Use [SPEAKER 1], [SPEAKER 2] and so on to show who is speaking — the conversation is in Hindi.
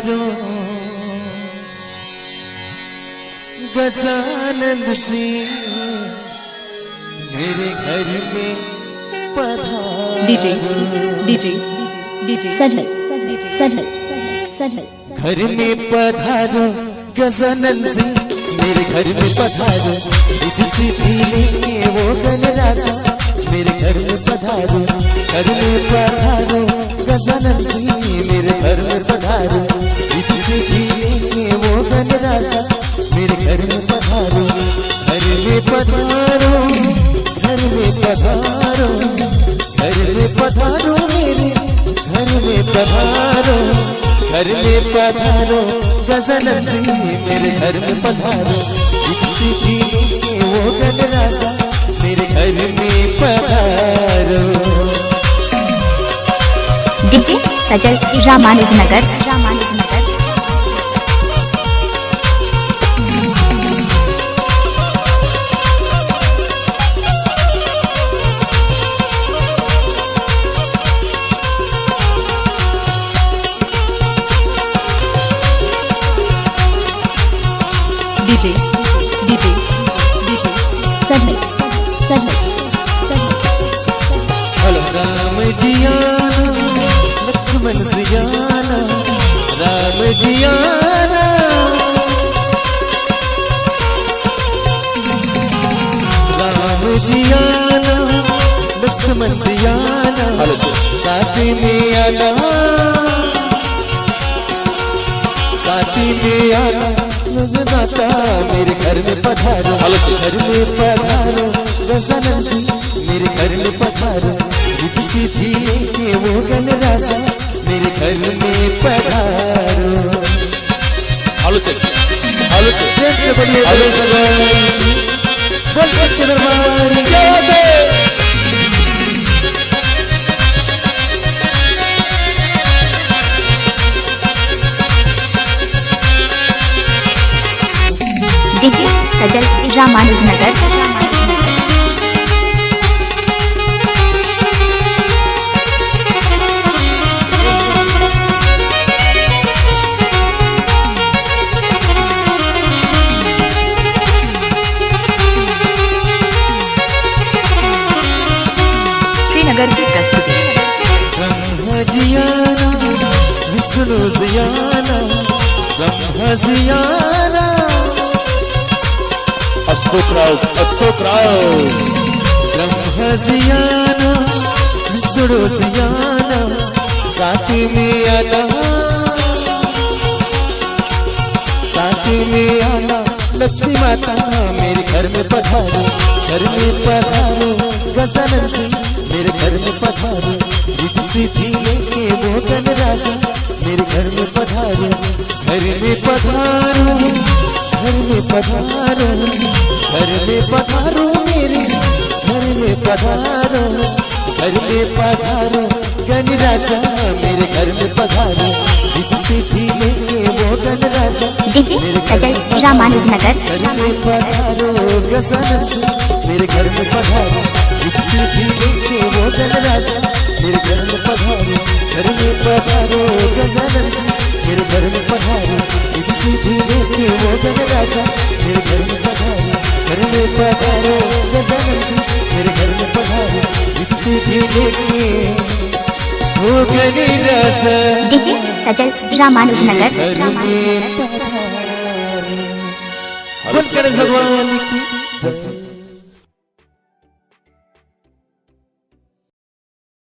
[SPEAKER 1] पधारो गजानन जी मेरे घर में पधारो।
[SPEAKER 2] डीजे डीजे डीजे
[SPEAKER 3] सजल सजल सजल
[SPEAKER 1] घर में पधारो गजानन जी मेरे घर में पधारो। सीधी लेके वो गणराजा मेरे घर में पधारो। घर में पधारो गजानन जी मेरे घर में पधारो। सीधी लेके वो गणराजा मेरे घर में पधारो। घर में पधारो घर में पधारो घर में पधारो मेरे घर में पधारो। घर में पधारो गजानन जी मेरे घर में पधारो। सीधी लेके वो गणराजा मेरे घर में पधारो।
[SPEAKER 3] DJ Sajal Ramanujnagar Ramanujnagar
[SPEAKER 2] DJ DJ DJ
[SPEAKER 3] Sajal Sajal
[SPEAKER 1] hello Ram जियाना लक्ष्मण जियाना राम जियाना राम जियाना लक्ष्मण जियाना साथ में आना साथ में आना नाता मेरे घर में पधारो। घर में पधारो गजानन जी मेरे घर में पधारो। सीधी लेके वो गणराजा मेरे घर में पधारो।
[SPEAKER 3] डीजे सजल रामानुजनगर श्रीनगर की प्रस्तुति।
[SPEAKER 1] ब्रह्म जियाना विष्णु जियाना ब्रह्म जियाना ब्रह्म जियाना विष्णु जियाना साथ में आना साथ में आना लक्ष्मी माता मेरे घर में पधारो। घर में पधारो गजानन जी मेरे घर में पधारो। सीधी लेके वो गणराजा मेरे घर में पधारो। घर में पधारो घर में पधारो घर में पधारो मेरे घर में पधारो। घर में पधारो गणराजा मेरे घर में पधारो। सीधी लेके वो गणराजा
[SPEAKER 3] डीजे सजल रामानुजनगर
[SPEAKER 1] घर में पधारो गजानन जी मेरे घर में पधारो। सीधी लेके वो गणराजा मेरे घर में पधारो। घर में पधारो गजानन जी मेरे घर में पधारो। सीधी लेके वो गणराजा मेरे घर में पधारो। घर में पधारो गजानन जी मेरे घर में पधारो। सीधी लेके वो गणराजा
[SPEAKER 3] डीजे सजल रामानुजनगर
[SPEAKER 1] घर में पधारो। बोल गणेश भगवान की जय।